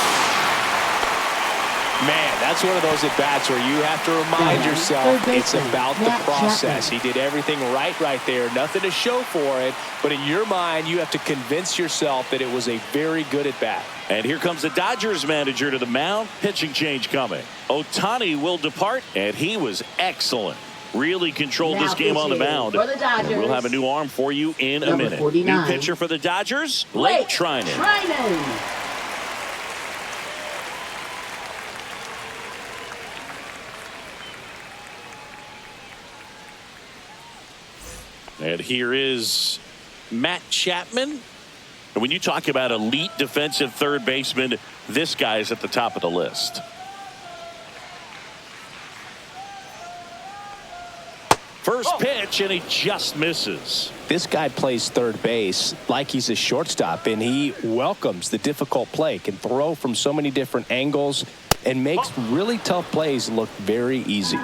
Man, that's one of those at-bats where you have to remind yourself Third it's baseman, about the Matt process. Chapman. He did everything right there. Nothing to show for it. But in your mind, you have to convince yourself that it was a very good at-bat. And here comes the Dodgers manager to the mound. Pitching change coming. Ohtani will depart, and he was excellent. Really controlled Now this game on the pitching mound. for the Dodgers, And we'll have a new arm for you in a number minute. 49. New pitcher for the Dodgers, Blake Trinan. Trinan. And here is Matt Chapman. And when you talk about elite defensive third baseman, this guy is at the top of the list. First pitch, and he just misses. This guy plays third base like he's a shortstop, and he welcomes the difficult play, can throw from so many different angles, and makes really tough plays look very easy.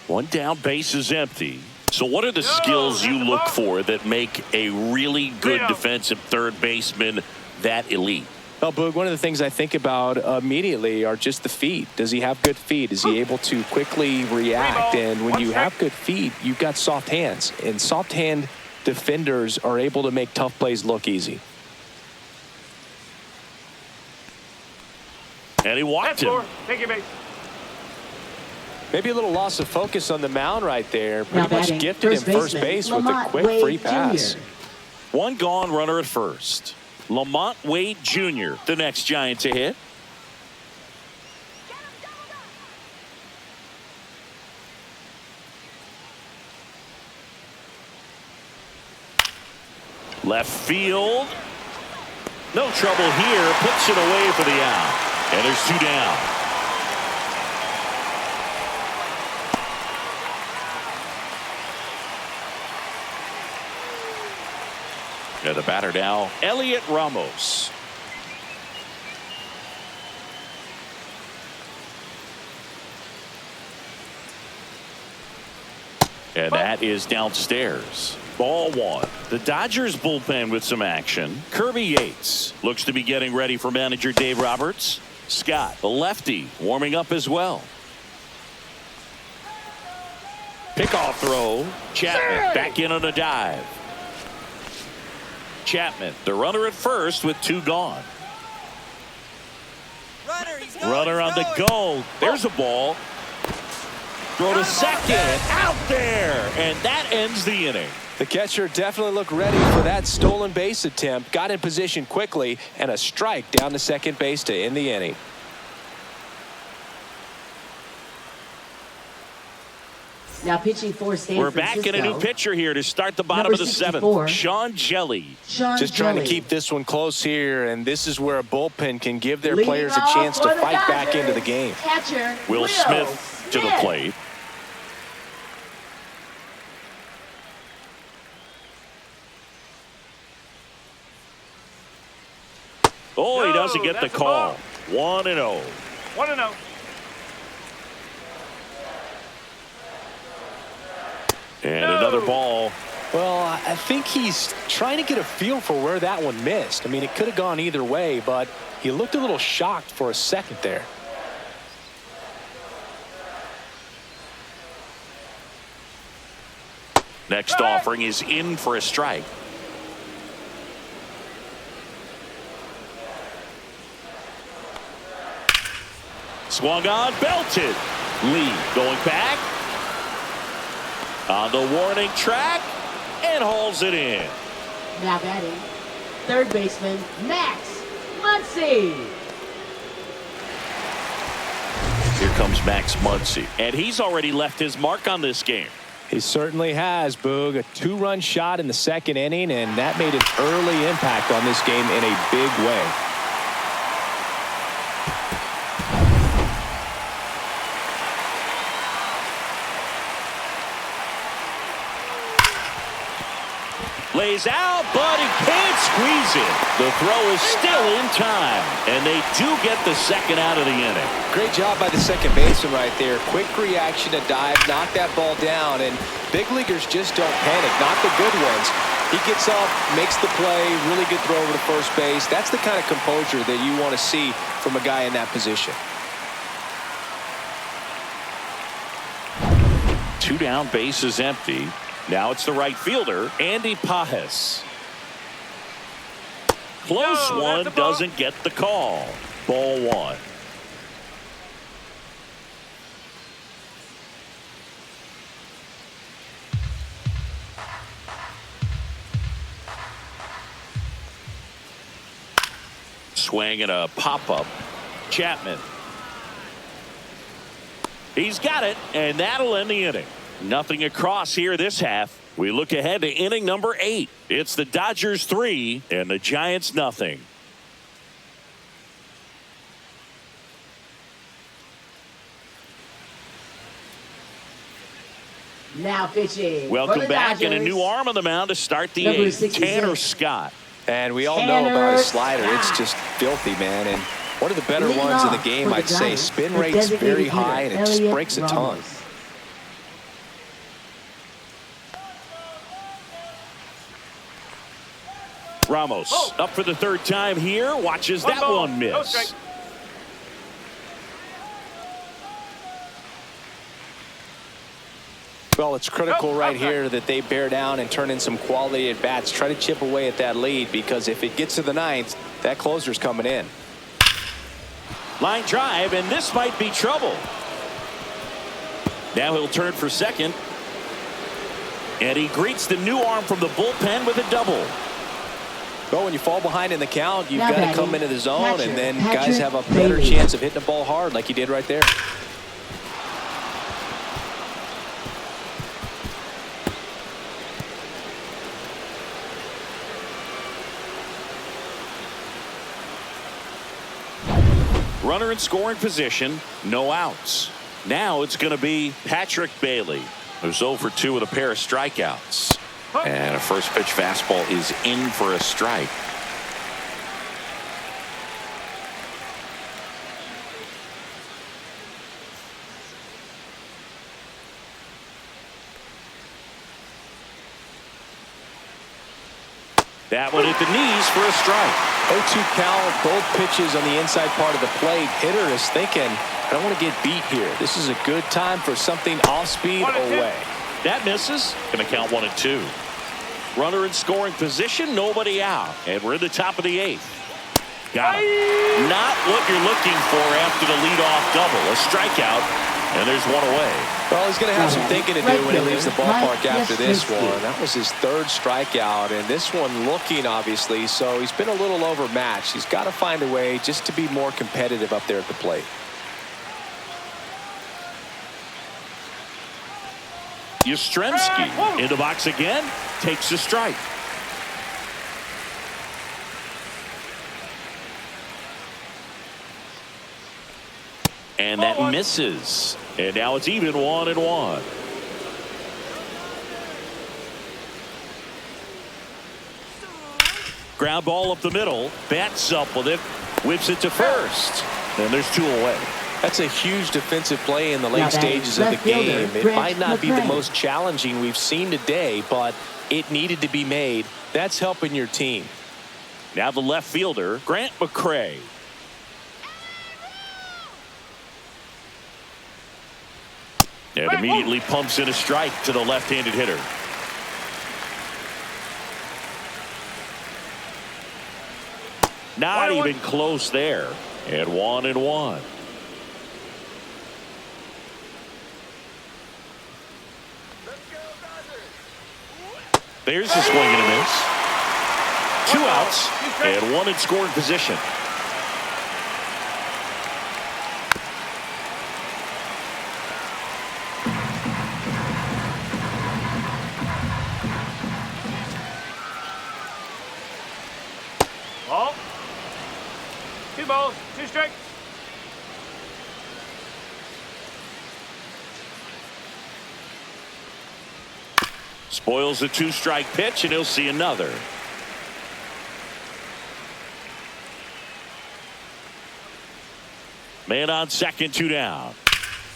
One down, base is empty. So what are the skills you look for that make a really good defensive third baseman that elite? Well, Boog, one of the things I think about immediately are just the feet. Does he have good feet? Is he able to quickly react? And when you have good feet, you've got soft hands. And soft hand defenders are able to make tough plays look easy. And he walked him. Take your base. Maybe a little loss of focus on the mound right there. Pretty much gifted him first base with a Lamont quick free Wade pass. Jr. One gone, runner at first. Lamont Wade Jr., the next Giant to hit. Left field. No trouble here. Puts it away for the out. And there's two down. And the batter now, Elliot Ramos. And that is downstairs. Ball one. The Dodgers bullpen with some action. Kirby Yates looks to be getting ready for manager Dave Roberts. Scott, the lefty, warming up as well. Pickoff throw. Chapman back in on a dive. Chapman, the runner at first with two gone. Runner on the go. There's a ball. Throw to second. Out there. And that ends the inning. The catcher definitely looked ready for that stolen base attempt. Got in position quickly, and a strike down to second base to end the inning. Now pitching for San We're Francisco. back in a new pitcher here to start the bottom Number of the 64, seventh. Sean Jelly. Just trying to keep this one close here, and this is where a bullpen can give their Leading players a off chance to for the fight back Dodgers, into the game. Catcher Will Smith to the plate. Oh, he doesn't get the that's a call. ball. 1-0. 1-0. And another ball. Well, I think he's trying to get a feel for where that one missed. I mean, it could have gone either way, but he looked a little shocked for a second there. Next offering is in for a strike. Swung on, belted. Lee going back on the warning track and hauls it in. Now batting, third baseman Max Muncy. Here comes Max Muncy, and he's already left his mark on this game. He certainly has, Boog. A two-run shot in the second inning, and that made an early impact on this game in a big way. Lays out, but he can't squeeze it. The throw is still in time, and they do get the second out of the inning. Great job by the second baseman right there. Quick reaction to dive, knock that ball down, and big leaguers just don't panic, not the good ones. He gets up, makes the play, really good throw over to first base. That's the kind of composure that you want to see from a guy in that position. Two down, base is empty. Now it's the right fielder, Andy Pajes. Close one, doesn't get the call. Ball one. Swing and a pop-up. Chapman. He's got it, and that'll end the inning. Nothing across here this half. We look ahead to inning number 8. It's the Dodgers 3 and the Giants nothing. Now pitching. Welcome for the back, Dodgers. and a new arm on the mound to start the Number eighth. 66. Tanner Scott. And we all know about his slider. It's just filthy, man. And one of the better Leading ones in the off game, for the I'd say. Giants, Spin the rate's very designated high, and it hitter, just Elliot breaks a ton. Ramos. Ramos up for the third time here. Watches that ball, one no miss. strike. Well, it's critical right here that they bear down and turn in some quality at bats. Try to chip away at that lead, because if it gets to the ninth, that closer's coming in. Line drive, and this might be trouble. Now he'll turn for second. And he greets the new arm from the bullpen with a double. Well, when you fall behind in the count, you've Now got to batting, come into the zone, catcher, and then Patrick guys have a better Bailey. chance of hitting the ball hard like he did right there. Runner in scoring position, no outs. Now it's going to be Patrick Bailey, who's 0 for 2 with a pair of strikeouts. And a first pitch fastball is in for a strike. That one hit the knees for a strike. 0-2 count, both pitches on the inside part of the plate. Hitter is thinking, I don't want to get beat here. This is a good time for something off speed 1-2. Away. That misses. Going to count 1-2. Runner in scoring position, nobody out. And we're in the top of the eighth. Got him. Not what you're looking for after the leadoff double. A strikeout, and there's one away. Well, he's going to have some thinking to do when he leaves the ballpark Right, after yes, this one. That was his third strikeout, and this one looking, obviously, so he's been a little overmatched. He's got to find a way just to be more competitive up there at the plate. Yastrzemski in the box again, takes a strike. And that misses. And now it's even 1-1. Ground ball up the middle. Bats up with it. Whips it to first. And there's 2 away. That's a huge defensive play in the Now late batting stages of the left fielder, game. It Grant might not be the McCray. most challenging we've seen today, but it needed to be made. That's helping your team. Now the left fielder, Grant McCray. And immediately pumps in a strike to the left-handed hitter. Not even close there. And 1-1. There's a swing and a miss. 2 outs and 1 in scoring position. Ball. 2 balls, 2 strikes. Spoils a 2-strike pitch, and he'll see another. Man on second, 2 down.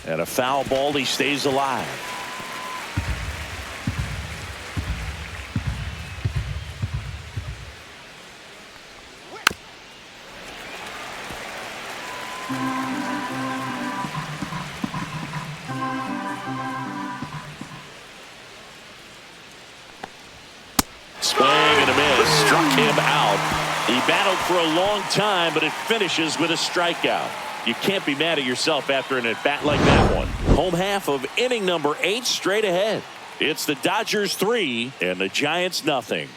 And a foul ball, he stays alive. Swing and a miss. Struck him out. He battled for a long time, but it finishes with a strikeout. You can't be mad at yourself after an at-bat like that one. Home half of inning number 8 straight ahead. It's the Dodgers 3 and the Giants nothing.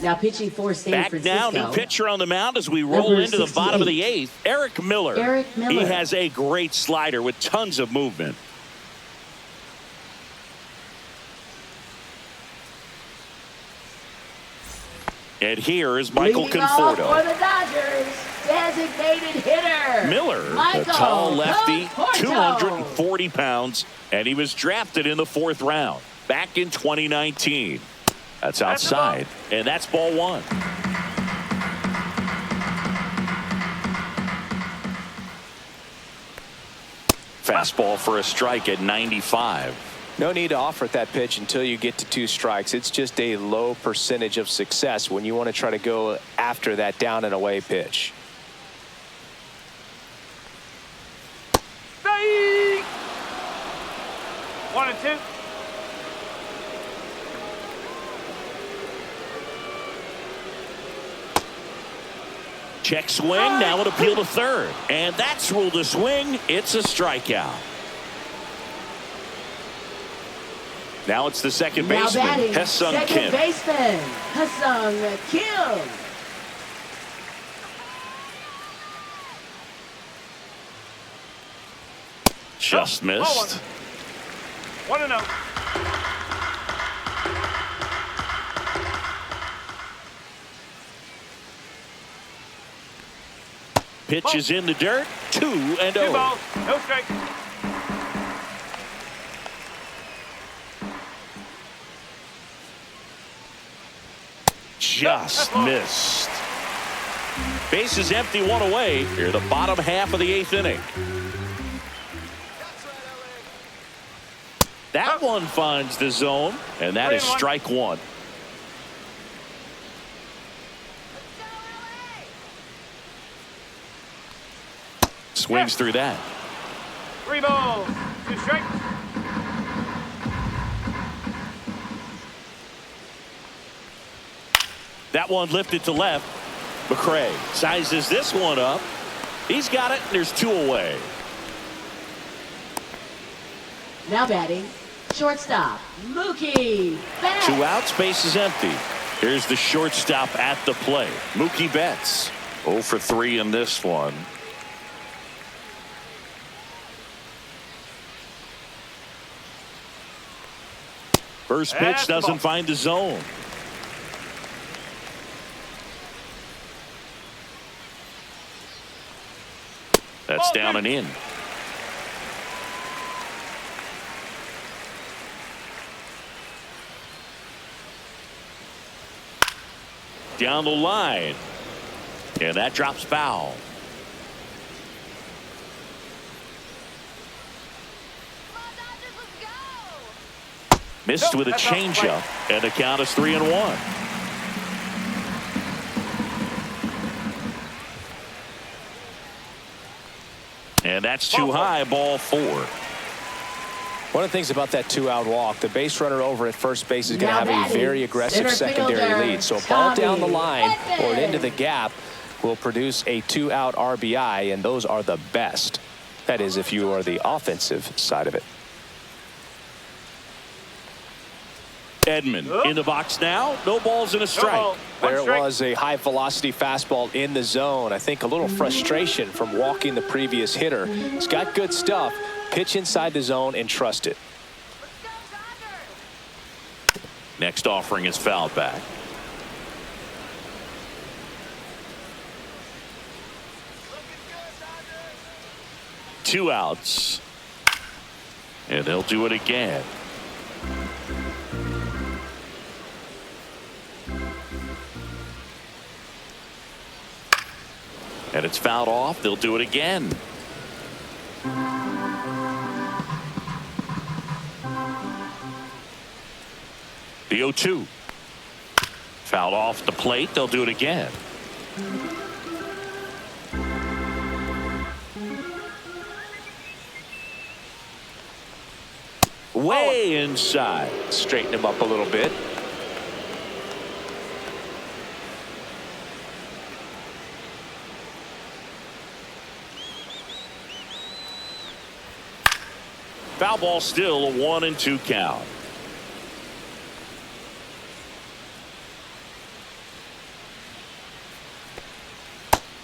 Now pitching for San Back Francisco. now, new pitcher on the mound as we roll Number into the bottom of the 68. 8th. Eric Miller. Eric Miller. He has a great slider with tons of movement. And here is Michael Leading off for Conforto. the Dodgers, designated hitter Miller, the Michael tall lefty, Conforto. 240 pounds, and he was drafted in the 4th round back in 2019. That's outside, and that's ball 1. Fastball for a strike at 95. No need to offer at that pitch until you get to 2 strikes. It's just a low percentage of success when you want to try to go after that down and away pitch. Strike! 1 and 2. Check swing, now an appeal to third. And that's ruled a swing. It's a strikeout. Now it's the second Now baseman, batting, Hesung second Kim. baseman, Hesung Kim. Just missed. 1 and 0. Pitch is in the dirt. 2 and 2 0. balls, no strikes. Just missed. Base is empty, 1 away. Here, the bottom half of the 8th inning. That one finds the zone, and that is strike 1. Swings through that. 3 balls, 2 strikes. That one lifted to left. McRae sizes this one up. He's got it, and there's 2 away. Now batting, shortstop, Mookie Betts. 2 outs, base is empty. Here's the shortstop at the plate, Mookie Betts. 0 for 3 in this one. First pitch doesn't find the zone. That's down and in. Down the line. And that drops foul. Missed with a changeup, and the count is 3-1. And that's too high, ball 4. One of the things about that 2-out walk, the base runner over at first base is going to Now have a very aggressive center secondary fielder, lead. So a ball down the line Bullpen. or into the gap will produce a 2-out RBI, and those are the best. That is, if you are the offensive side of it. Edman in the box now. No balls and a strike. There was a high velocity fastball in the zone. I think a little frustration from walking the previous hitter. He's got good stuff. Pitch inside the zone and trust it. Next offering is fouled back. Two outs. And they'll do it again. And it's fouled off. They'll do it again. The 0-2. Fouled off the plate. They'll do it again. Way inside. Straighten him up a little bit. Foul ball, still a 1-2 count.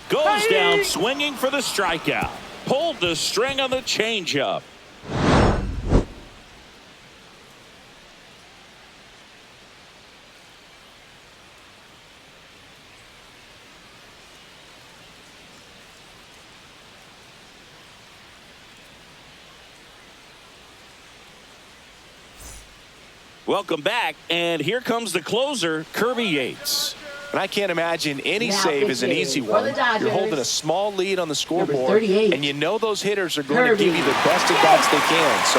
Goes down swinging for the strikeout. Pulled the string on the changeup. Welcome back, and here comes the closer, Kirby Yates. And I can't imagine any Now save is an pitching easy for one. the Dodgers, You're holding a small lead on the number scoreboard, 38, and you know those hitters are going Kirby to give you the best at bats they can. So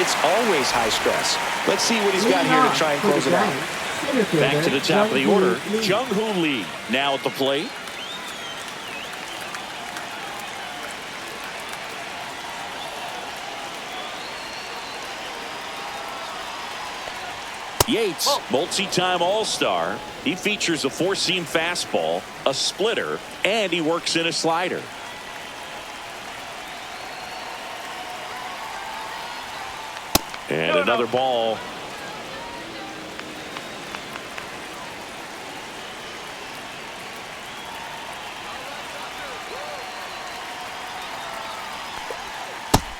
it's always high stress. Let's see what he's got Leading here to off try and for the close it out. Giants, center fielder, Back to the top of the order, Lee. Jung-Hoo Lee now at the plate. Yates, multi-time All-Star. He features a four-seam fastball, a splitter, and he works in a slider. And another ball.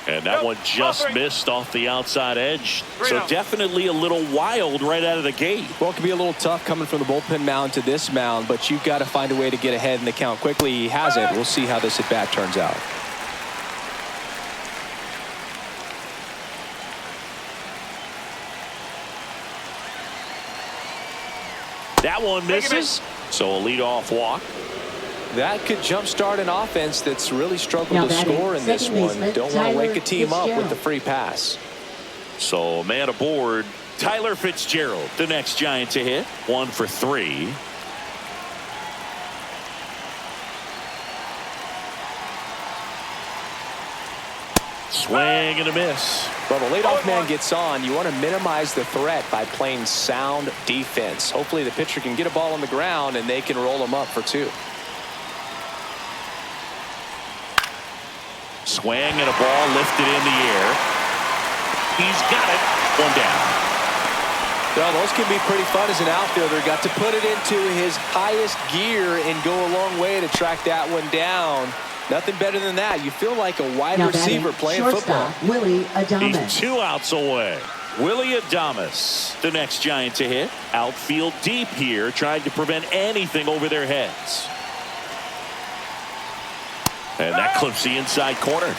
And that one just missed off the outside edge. So definitely a little wild right out of the gate. Well, it can be a little tough coming from the bullpen mound to this mound, but you've got to find a way to get ahead in the count quickly. He hasn't. We'll see how this at-bat turns out. That one misses. So a leadoff walk. That could jumpstart an offense that's really struggled Now to batting score in this second one. baseman, Don't want to wake a team up with Fitzgerald. the free pass. So a man aboard. Tyler Fitzgerald, the next Giant to hit. 1 for 3. Swing and a miss. Well, the leadoff man gets on. You want to minimize the threat by playing sound defense. Hopefully the pitcher can get a ball on the ground and they can roll him up for 2. Swing and a ball lifted in the air. He's got it. 1 down. Well, those can be pretty fun as an outfielder. Got to put it into his highest gear and go a long way to track that one down. Nothing better than that. You feel like a wide Now receiver batting playing football. shortstop, Willie Adames. He's 2 outs away. Willie Adames, the next Giant to hit. Outfield deep here, trying to prevent anything over their heads. And that clips the inside corner.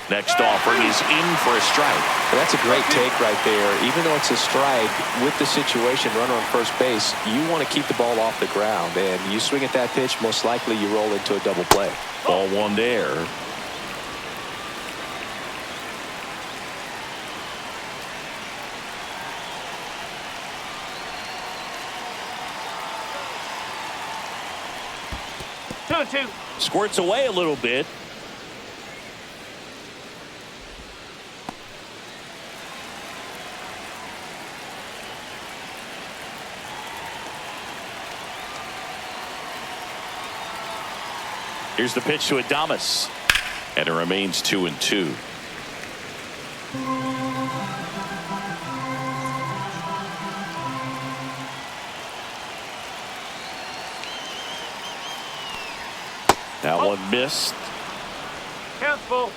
Next offering is in for a strike. Well, that's a great take right there. Even though it's a strike, with the situation, runner on first base, you want to keep the ball off the ground. And you swing at that pitch, most likely you roll into a double play. Ball 1 there. Two. Squirts away a little bit. Here's the pitch to Adames. And it remains 2-2. That one missed. Count's full.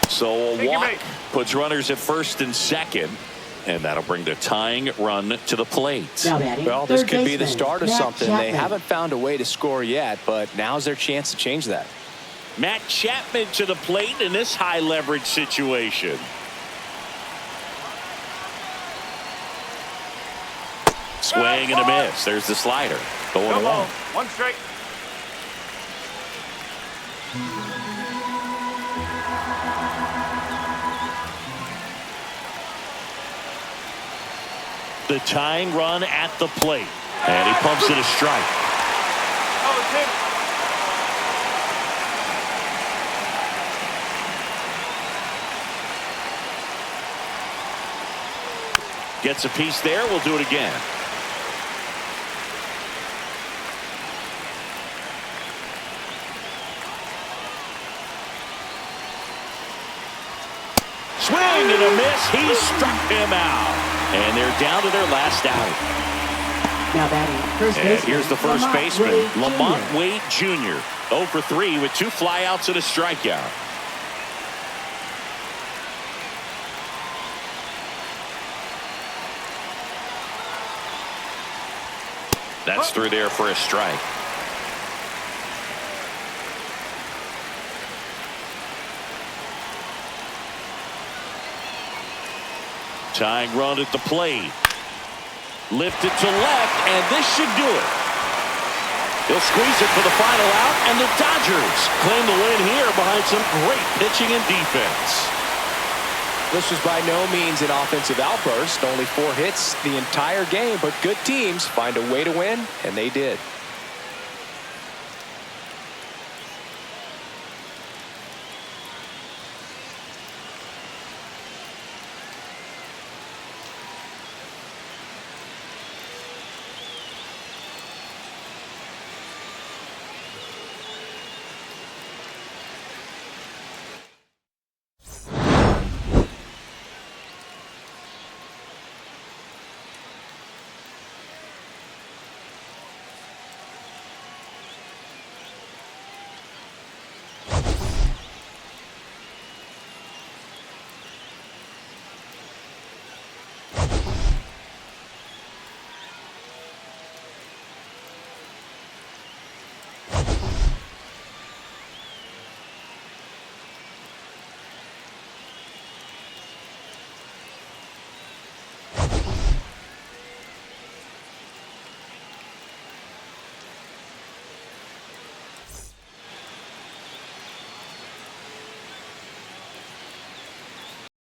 So a walk puts runners at first and second, and that'll bring the tying run to the plate. Now batting Well, this third could be the baseman, start of Matt something. Chapman. They haven't found a way to score yet, but now's their chance to change that. Matt Chapman to the plate in this high leverage situation. Swing and a miss. There's the slider. Going No ball. along. 1 strike. The tying run at the plate. And he pumps it a strike. Oh, 2. Gets a piece there. We'll do it again. Swing swing and a miss. He struck him out. And they're down to their last out. Now batting first And baseman. here's the first Lamont baseman, Wade Jr. Lamont Wade Jr. 0 for 3 with 2 flyouts and a strikeout. That's through there for a strike. Tying run at the plate. Lifted to left, and this should do it. He'll squeeze it for the final out, and the Dodgers claim the win here behind some great pitching and defense. This was by no means an offensive outburst. Only 4 hits the entire game, but good teams find a way to win, and they did.